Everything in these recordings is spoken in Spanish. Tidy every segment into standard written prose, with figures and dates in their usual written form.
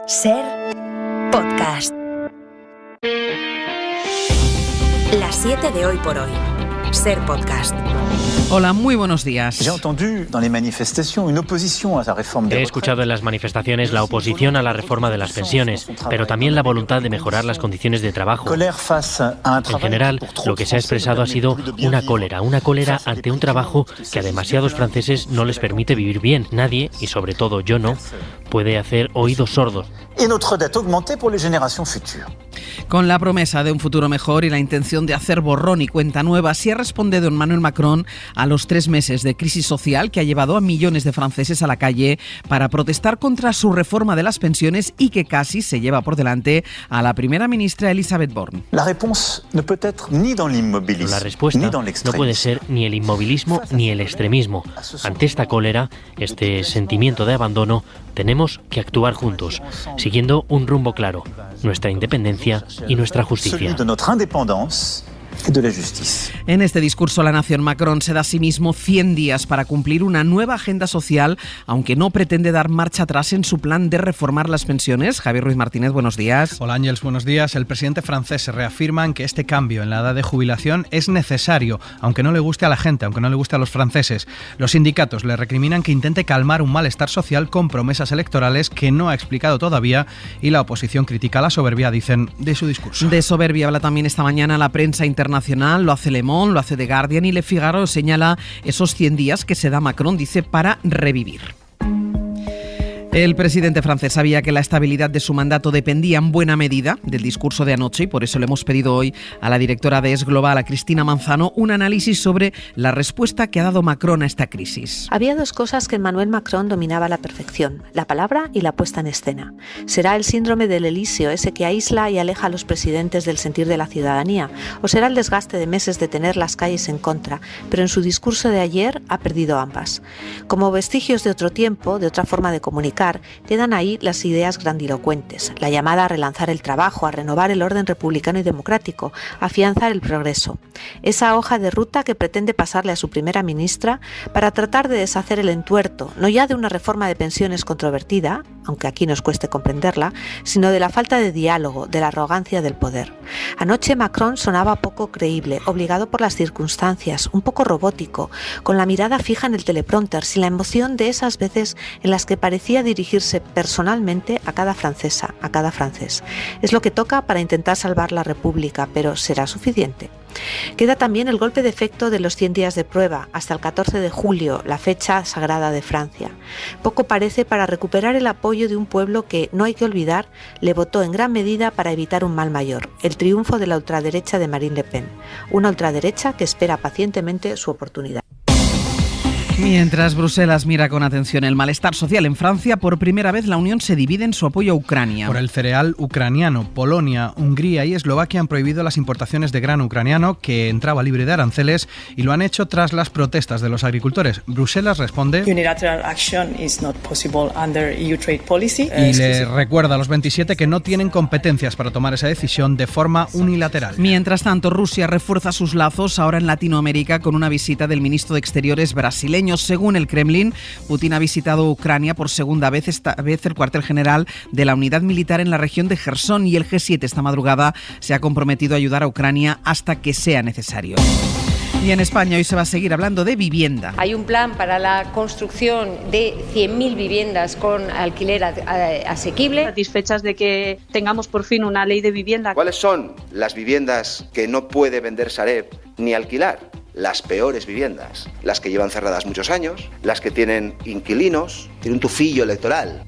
Ser podcast. Las 7 de hoy por hoy. Ser podcast. Hola, muy buenos días. He escuchado en las manifestaciones la oposición a la reforma de las pensiones, pero también la voluntad de mejorar las condiciones de trabajo. En general, lo que se ha expresado ha sido una cólera ante un trabajo que a demasiados franceses no les permite vivir bien. Nadie, y sobre todo yo no, puede hacer oídos sordos. Con la promesa de un futuro mejor y la intención de hacer borrón y cuenta nueva, así ha respondido Emmanuel Macron a los 3 meses de crisis social que ha llevado a millones de franceses a la calle para protestar contra su reforma de las pensiones y que casi se lleva por delante a la primera ministra Elisabeth Borne. La respuesta no puede ser ni el inmovilismo ni el extremismo. Ante esta cólera, este sentimiento de abandono, tenemos que actuar juntos, siguiendo un rumbo claro, nuestra independencia y nuestra justicia. En este discurso la nación, Macron se da a sí mismo 100 días para cumplir una nueva agenda social, aunque no pretende dar marcha atrás en su plan de reformar las pensiones. Javier Ruiz Martínez, buenos días. Hola Ángels, buenos días. El presidente francés se reafirma en que este cambio en la edad de jubilación es necesario, aunque no le guste a la gente, aunque no le guste a los franceses. Los sindicatos le recriminan que intente calmar un malestar social con promesas electorales que no ha explicado todavía, y la oposición critica la soberbia, dicen, de su discurso. De soberbia habla también esta mañana la prensa internacional, lo hace Le Monde, lo hace The Guardian, y Le Figaro señala esos 100 días que se da Macron, dice, para revivir. El presidente francés sabía que la estabilidad de su mandato dependía en buena medida del discurso de anoche, y por eso le hemos pedido hoy a la directora de Es Global, a Cristina Manzano, un análisis sobre la respuesta que ha dado Macron a esta crisis. Había 2 cosas que Emmanuel Macron dominaba a la perfección: la palabra y la puesta en escena. ¿Será el síndrome del Elíseo, ese que aísla y aleja a los presidentes del sentir de la ciudadanía? ¿O será el desgaste de meses de tener las calles en contra? Pero en su discurso de ayer ha perdido ambas. Como vestigios de otro tiempo, de otra forma de comunicar, quedan ahí las ideas grandilocuentes, la llamada a relanzar el trabajo, a renovar el orden republicano y democrático, a afianzar el progreso. Esa hoja de ruta que pretende pasarle a su primera ministra para tratar de deshacer el entuerto, no ya de una reforma de pensiones controvertida, aunque aquí nos cueste comprenderla, sino de la falta de diálogo, de la arrogancia del poder. Anoche Macron sonaba poco creíble, obligado por las circunstancias, un poco robótico, con la mirada fija en el teleprompter, sin la emoción de esas veces en las que parecía dirigirse personalmente a cada francesa, a cada francés. Es lo que toca para intentar salvar la República, pero ¿será suficiente? Queda también el golpe de efecto de los 100 días de prueba, hasta el 14 de julio, la fecha sagrada de Francia. Poco parece para recuperar el apoyo de un pueblo que, no hay que olvidar, le votó en gran medida para evitar un mal mayor, el triunfo de la ultraderecha de Marine Le Pen, una ultraderecha que espera pacientemente su oportunidad. Mientras Bruselas mira con atención el malestar social en Francia, por primera vez la Unión se divide en su apoyo a Ucrania. Por el cereal ucraniano, Polonia, Hungría y Eslovaquia han prohibido las importaciones de grano ucraniano que entraba libre de aranceles, y lo han hecho tras las protestas de los agricultores. Bruselas responde y le recuerda a los 27 que no tienen competencias para tomar esa decisión de forma unilateral. Mientras tanto, Rusia refuerza sus lazos ahora en Latinoamérica con una visita del ministro de Exteriores brasileño. Según el Kremlin, Putin ha visitado Ucrania por segunda vez, esta vez el cuartel general de la unidad militar en la región de Jersón, y el G7 esta madrugada se ha comprometido a ayudar a Ucrania hasta que sea necesario. Y en España hoy se va a seguir hablando de vivienda. Hay un plan para la construcción de 100.000 viviendas con alquiler asequible. Satisfechas de que tengamos por fin una ley de vivienda. ¿Cuáles son las viviendas que no puede vender Sareb ni alquilar? Las peores viviendas, las que llevan cerradas muchos años, las que tienen inquilinos, tienen un tufillo electoral.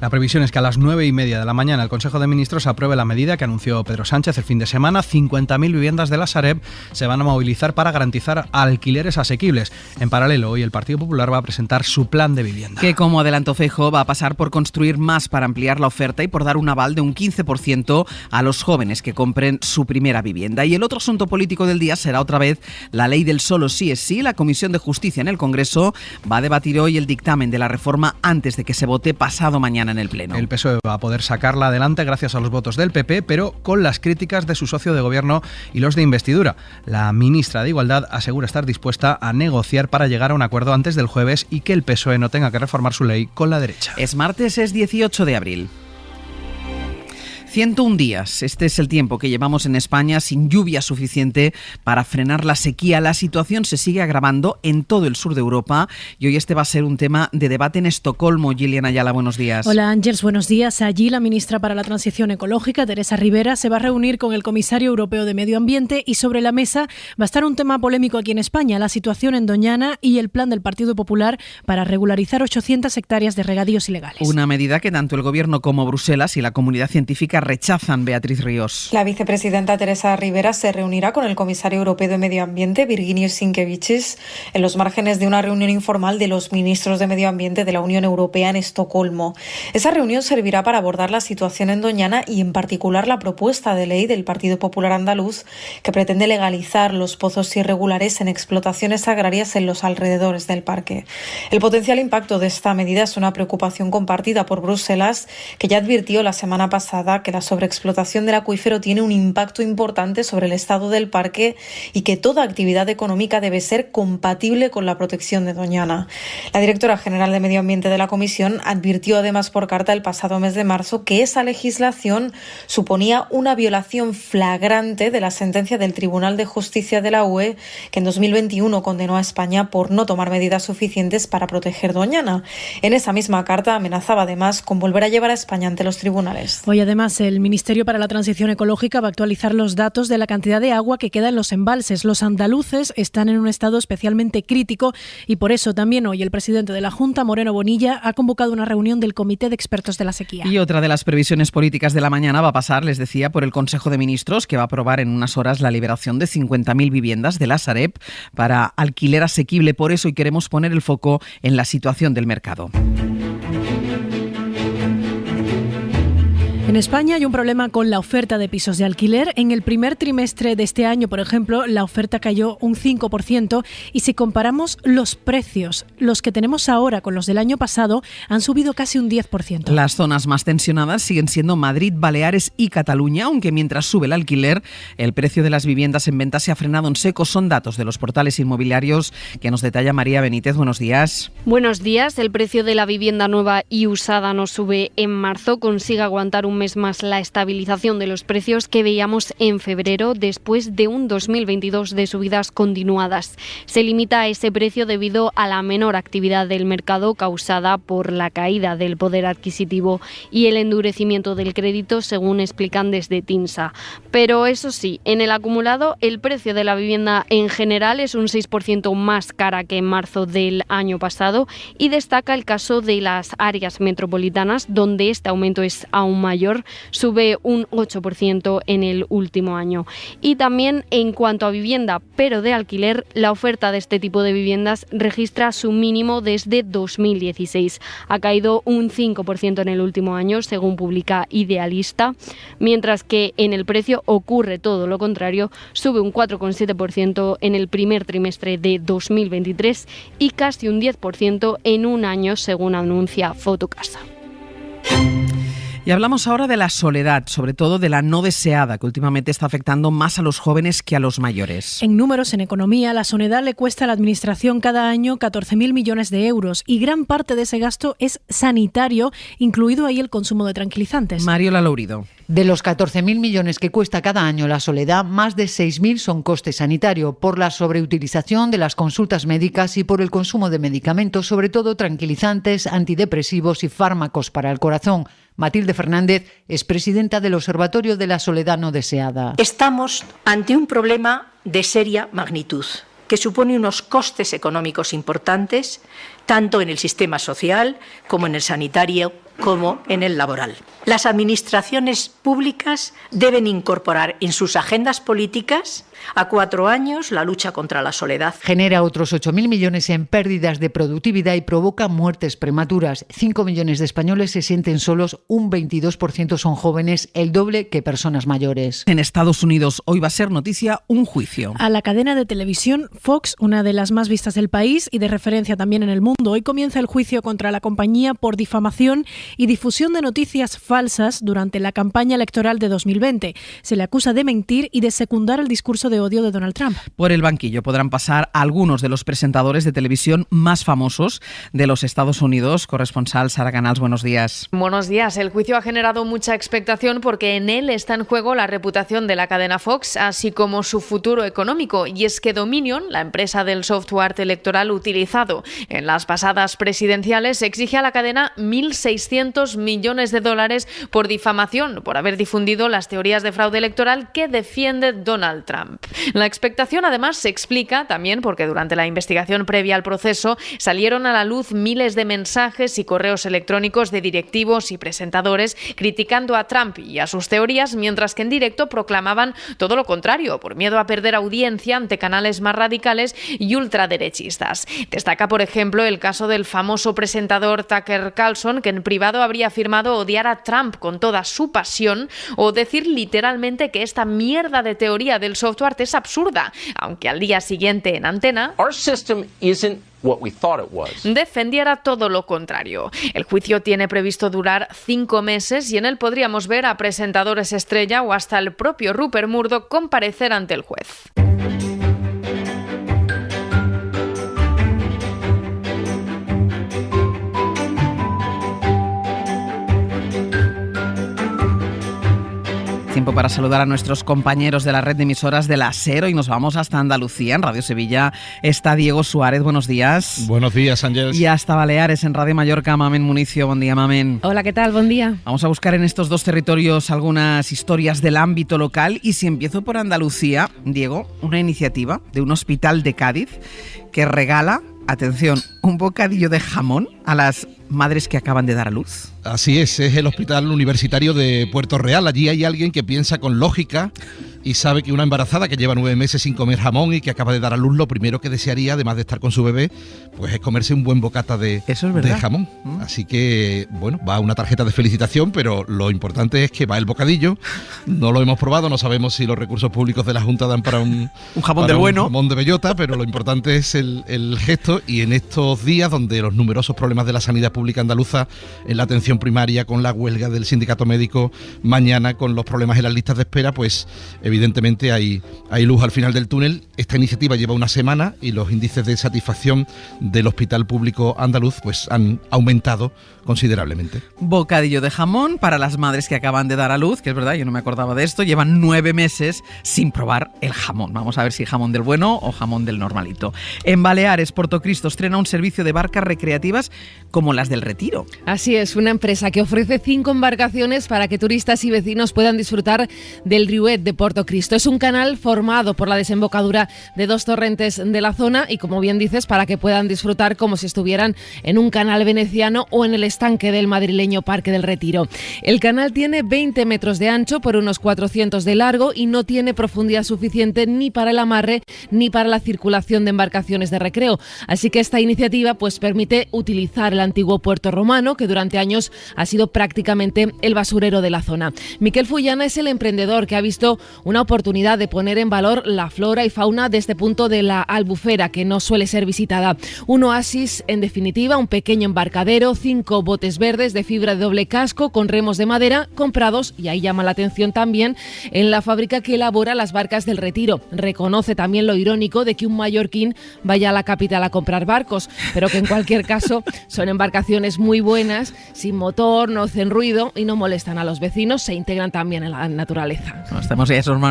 La previsión es que a las 9:30 de la mañana el Consejo de Ministros apruebe la medida que anunció Pedro Sánchez el fin de semana. 50.000 viviendas de la Sareb se van a movilizar para garantizar alquileres asequibles. En paralelo, hoy el Partido Popular va a presentar su plan de vivienda. Que, como adelantó Feijóo, va a pasar por construir más para ampliar la oferta y por dar un aval de un 15% a los jóvenes que compren su primera vivienda. Y el otro asunto político del día será otra vez la ley del solo sí es sí. La Comisión de Justicia en el Congreso va a debatir hoy el dictamen de la reforma antes de que se vote pasado mañana en el Pleno. El PSOE va a poder sacarla adelante gracias a los votos del PP, pero con las críticas de su socio de gobierno y los de investidura. La ministra de Igualdad asegura estar dispuesta a negociar para llegar a un acuerdo antes del jueves y que el PSOE no tenga que reformar su ley con la derecha. Es martes, es 18 de abril. 101 días. Este es el tiempo que llevamos en España sin lluvia suficiente para frenar la sequía. La situación se sigue agravando en todo el sur de Europa y hoy este va a ser un tema de debate en Estocolmo. Gillian Ayala, buenos días. Hola Ángels, buenos días. Allí la ministra para la Transición Ecológica, Teresa Ribera, se va a reunir con el comisario europeo de Medio Ambiente y sobre la mesa va a estar un tema polémico aquí en España, la situación en Doñana y el plan del Partido Popular para regularizar 800 hectáreas de regadíos ilegales. Una medida que tanto el Gobierno como Bruselas y la comunidad científica rechazan. Beatriz Ríos. La vicepresidenta Teresa Ribera se reunirá con el comisario europeo de Medio Ambiente, Virginijus Sinkevičius, en los márgenes de una reunión informal de los ministros de Medio Ambiente de la Unión Europea en Estocolmo. Esa reunión servirá para abordar la situación en Doñana y en particular la propuesta de ley del Partido Popular andaluz que pretende legalizar los pozos irregulares en explotaciones agrarias en los alrededores del parque. El potencial impacto de esta medida es una preocupación compartida por Bruselas, que ya advirtió la semana pasada que la sobreexplotación del acuífero tiene un impacto importante sobre el estado del parque y que toda actividad económica debe ser compatible con la protección de Doñana. La directora general de Medio Ambiente de la Comisión advirtió además por carta el pasado mes de marzo que esa legislación suponía una violación flagrante de la sentencia del Tribunal de Justicia de la UE, que en 2021 condenó a España por no tomar medidas suficientes para proteger Doñana. En esa misma carta amenazaba además con volver a llevar a España ante los tribunales. Hoy además el Ministerio para la Transición Ecológica va a actualizar los datos de la cantidad de agua que queda en los embalses. Los andaluces están en un estado especialmente crítico y por eso también hoy el presidente de la Junta, Moreno Bonilla, ha convocado una reunión del Comité de Expertos de la Sequía. Y otra de las previsiones políticas de la mañana va a pasar, les decía, por el Consejo de Ministros, que va a aprobar en unas horas la liberación de 50.000 viviendas de la Sareb para alquiler asequible. Por eso hoy queremos poner el foco en la situación del mercado. En España hay un problema con la oferta de pisos de alquiler. En el primer trimestre de este año, por ejemplo, la oferta cayó un 5% y si comparamos los precios, los que tenemos ahora con los del año pasado, han subido casi un 10%. Las zonas más tensionadas siguen siendo Madrid, Baleares y Cataluña, aunque mientras sube el alquiler, el precio de las viviendas en venta se ha frenado en seco. Son datos de los portales inmobiliarios que nos detalla María Benítez. Buenos días. Buenos días. El precio de la vivienda nueva y usada no sube en marzo, consigue aguantar un mes más la estabilización de los precios que veíamos en febrero después de un 2022 de subidas continuadas. Se limita a ese precio debido a la menor actividad del mercado causada por la caída del poder adquisitivo y el endurecimiento del crédito, según explican desde TINSA. Pero eso sí, en el acumulado el precio de la vivienda en general es un 6% más cara que en marzo del año pasado y destaca el caso de las áreas metropolitanas, donde este aumento es aún mayor, sube un 8% en el último año. Y también en cuanto a vivienda, pero de alquiler, la oferta de este tipo de viviendas registra su mínimo desde 2016. Ha caído un 5% en el último año, según publica Idealista, mientras que en el precio ocurre todo lo contrario, sube un 4,7% en el primer trimestre de 2023 y casi un 10% en un año, según anuncia Fotocasa. Y hablamos ahora de la soledad, sobre todo de la no deseada, que últimamente está afectando más a los jóvenes que a los mayores. En números, en economía, la soledad le cuesta a la Administración cada año 14.000 millones de euros y gran parte de ese gasto es sanitario, incluido ahí el consumo de tranquilizantes. Mariola Lourido. De los 14.000 millones que cuesta cada año la soledad, más de 6.000 son coste sanitario, por la sobreutilización de las consultas médicas y por el consumo de medicamentos, sobre todo tranquilizantes, antidepresivos y fármacos para el corazón. Matilde Fernández es presidenta del Observatorio de la Soledad No Deseada. Estamos ante un problema de seria magnitud, que supone unos costes económicos importantes, tanto en el sistema social como en el sanitario, como en el laboral. Las administraciones públicas deben incorporar en sus agendas políticas a 4 años la lucha contra la soledad. Genera otros 8.000 millones en pérdidas de productividad y provoca muertes prematuras. 5 millones de españoles se sienten solos, un 22% son jóvenes, el doble que personas mayores. En Estados Unidos hoy va a ser noticia un juicio. A la cadena de televisión Fox, una de las más vistas del país y de referencia también en el mundo. Hoy comienza el juicio contra la compañía por difamación y difusión de noticias falsas durante la campaña electoral de 2020. Se le acusa de mentir y de secundar el discurso de odio de Donald Trump. Por el banquillo podrán pasar algunos de los presentadores de televisión más famosos de los Estados Unidos. Corresponsal Sara Canals, buenos días. Buenos días. El juicio ha generado mucha expectación porque en él está en juego la reputación de la cadena Fox, así como su futuro económico. Y es que Dominion, la empresa del software electoral utilizado en las pasadas presidenciales, exige a la cadena $1.600 millones por difamación, por haber difundido las teorías de fraude electoral que defiende Donald Trump. La expectación además se explica también porque durante la investigación previa al proceso salieron a la luz miles de mensajes y correos electrónicos de directivos y presentadores criticando a Trump y a sus teorías, mientras que en directo proclamaban todo lo contrario, por miedo a perder audiencia ante canales más radicales y ultraderechistas. Destaca, por ejemplo, el caso del famoso presentador Tucker Carlson, que en privado habría afirmado odiar a Trump con toda su pasión o decir literalmente que esta mierda de teoría del software es absurda, aunque al día siguiente en antena defendiera todo lo contrario. El juicio tiene previsto durar 5 meses y en él podríamos ver a presentadores estrella o hasta el propio Rupert Murdoch comparecer ante el juez. Tiempo para saludar a nuestros compañeros de la red de emisoras de la SER y nos vamos hasta Andalucía. En Radio Sevilla está Diego Suárez. Buenos días. Buenos días, Ángeles. Y hasta Baleares, en Radio Mallorca, Mamen Municio. Buen día, Mamen. Hola, ¿qué tal? Buen día. Vamos a buscar en estos dos territorios algunas historias del ámbito local y si empiezo por Andalucía, Diego, una iniciativa de un hospital de Cádiz que regala, atención, un bocadillo de jamón a las madres que acaban de dar a luz. Así es el Hospital Universitario de Puerto Real. Allí hay alguien que piensa con lógica y sabe que una embarazada que lleva 9 meses sin comer jamón y que acaba de dar a luz, lo primero que desearía, además de estar con su bebé, pues es comerse un buen bocata de jamón. Así que, bueno, va una tarjeta de felicitación, pero lo importante es que va el bocadillo. No lo hemos probado, no sabemos si los recursos públicos de la Junta dan para un jamón del bueno. Un jamón de bellota, pero lo importante es el gesto. Y en estos días, donde los numerosos problemas de la sanidad pública andaluza en la atención primaria, con la huelga del sindicato médico, mañana con los problemas en las listas de espera, pues evidentemente hay luz al final del túnel. Esta iniciativa lleva una semana y los índices de satisfacción del Hospital Público Andaluz pues han aumentado considerablemente. Bocadillo de jamón para las madres que acaban de dar a luz, que es verdad, yo no me acordaba de esto, llevan 9 meses sin probar el jamón. Vamos a ver si jamón del bueno o jamón del normalito. En Baleares, Portocristo estrena un servicio de barcas recreativas como las del Retiro. Así es, una empresa que ofrece 5 embarcaciones para que turistas y vecinos puedan disfrutar del Riuet de Portocristo. Es un canal formado por la desembocadura de 2 torrentes de la zona y, como bien dices, para que puedan disfrutar como si estuvieran en un canal veneciano o en el estanque del madrileño Parque del Retiro. El canal tiene 20 metros de ancho por unos 400 de largo y no tiene profundidad suficiente ni para el amarre ni para la circulación de embarcaciones de recreo. Así que esta iniciativa pues permite utilizar el antiguo puerto romano, que durante años ha sido prácticamente el basurero de la zona. Miquel Fullana es el emprendedor que ha visto una oportunidad de poner en valor la flora y fauna de este punto de la Albufera, que no suele ser visitada. Un oasis, en definitiva, un pequeño embarcadero, 5 botes verdes de fibra de doble casco con remos de madera comprados, y ahí llama la atención también, en la fábrica que elabora las barcas del Retiro. Reconoce también lo irónico de que un mallorquín vaya a la capital a comprar barcos, pero que en cualquier caso son embarcaciones muy buenas, sin motor, no hacen ruido y no molestan a los vecinos, se integran también en la naturaleza.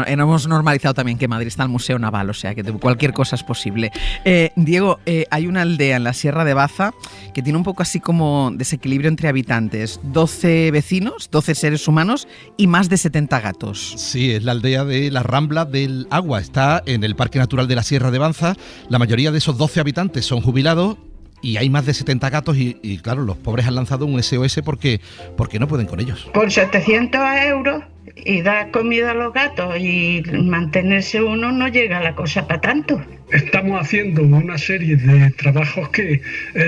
Hemos normalizado también que Madrid está el Museo Naval, o sea que cualquier cosa es posible. Diego, hay una aldea en la Sierra de Baza que tiene un poco así como desequilibrio entre habitantes, 12 vecinos, 12 seres humanos y más de 70 gatos. Sí, es la aldea de la Rambla del Agua, está en el Parque Natural de la Sierra de Baza. La mayoría de esos 12 habitantes son jubilados y hay más de 70 gatos y claro, los pobres han lanzado un SOS porque no pueden con ellos. Por 700 euros y dar comida a los gatos y mantenerse uno, no llega la cosa para tanto. estamos haciendo una serie de trabajos que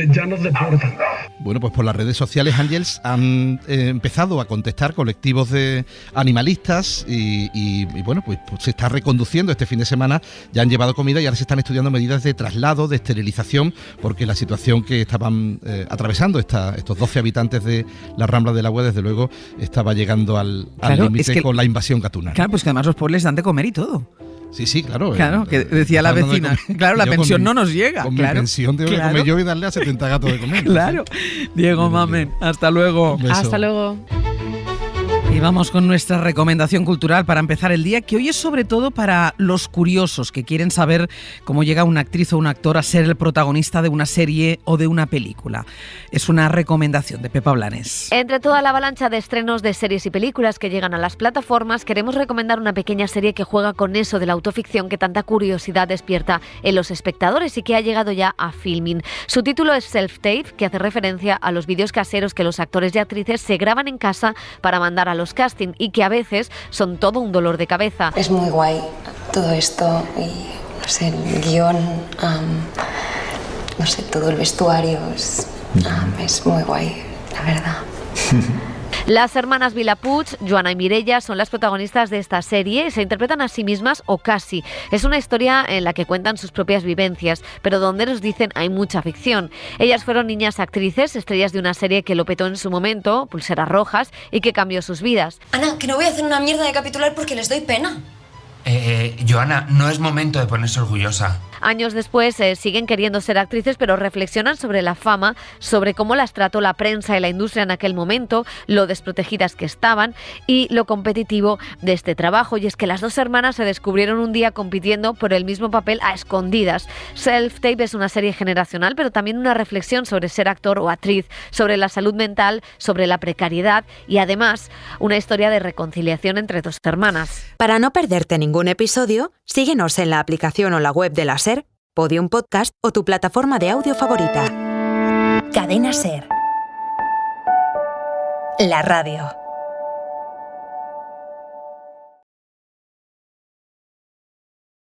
ya nos desbordan. Bueno, pues por las redes sociales, Ángels, han empezado a contestar colectivos de animalistas y bueno, pues se está reconduciendo este fin de semana, ya han llevado comida y ahora se están estudiando medidas de traslado, de esterilización, porque la situación que estaban atravesando estos 12 habitantes de la Rambla del Agua, desde luego, estaba llegando al límite con la invasión gatuna. Claro, pues que además los pobres les dan de comer y todo. Sí, claro. Claro, que decía la vecina. Claro, la pensión no nos llega. Con claro, mi pensión tengo que comer yo y darle a 70 gatos de comer. Claro. Diego Mamen, hasta luego. Hasta luego. Y vamos con nuestra recomendación cultural para empezar el día, que hoy es sobre todo para los curiosos que quieren saber cómo llega una actriz o un actor a ser el protagonista de una serie o de una película. Es una recomendación de Pepa Blanes. Entre toda la avalancha de estrenos de series y películas que llegan a las plataformas, queremos recomendar una pequeña serie que juega con eso de la autoficción que tanta curiosidad despierta en los espectadores y que ha llegado ya a Filmin. Su título es Self-Tape, que hace referencia a los vídeos caseros que los actores y actrices se graban en casa para mandar a los casting y que a veces son todo un dolor de cabeza. Es muy guay todo esto y no sé, el guión, no sé, todo el vestuario es muy guay, la verdad. Las hermanas Vilapuig, Joana y Mireia, son las protagonistas de esta serie. Se interpretan a sí mismas o casi. Es una historia en la que cuentan sus propias vivencias, pero donde nos dicen hay mucha ficción. Ellas fueron niñas actrices, estrellas de una serie que lo petó en su momento, Pulseras Rojas, y que cambió sus vidas. Ana, que no voy a hacer una mierda de capitular porque les doy pena. Joana, no es momento de ponerse orgullosa. Años después siguen queriendo ser actrices, pero reflexionan sobre la fama, sobre cómo las trató la prensa y la industria en aquel momento, lo desprotegidas que estaban y lo competitivo de este trabajo. Y es que las dos hermanas se descubrieron un día compitiendo por el mismo papel a escondidas. Self-Tape es una serie generacional, pero también una reflexión sobre ser actor o actriz, sobre la salud mental, sobre la precariedad y además una historia de reconciliación entre dos hermanas. Para no perderte ningún episodio, síguenos en la aplicación o la web de la SER, Podium Podcast o tu plataforma de audio favorita. Cadena SER. La radio.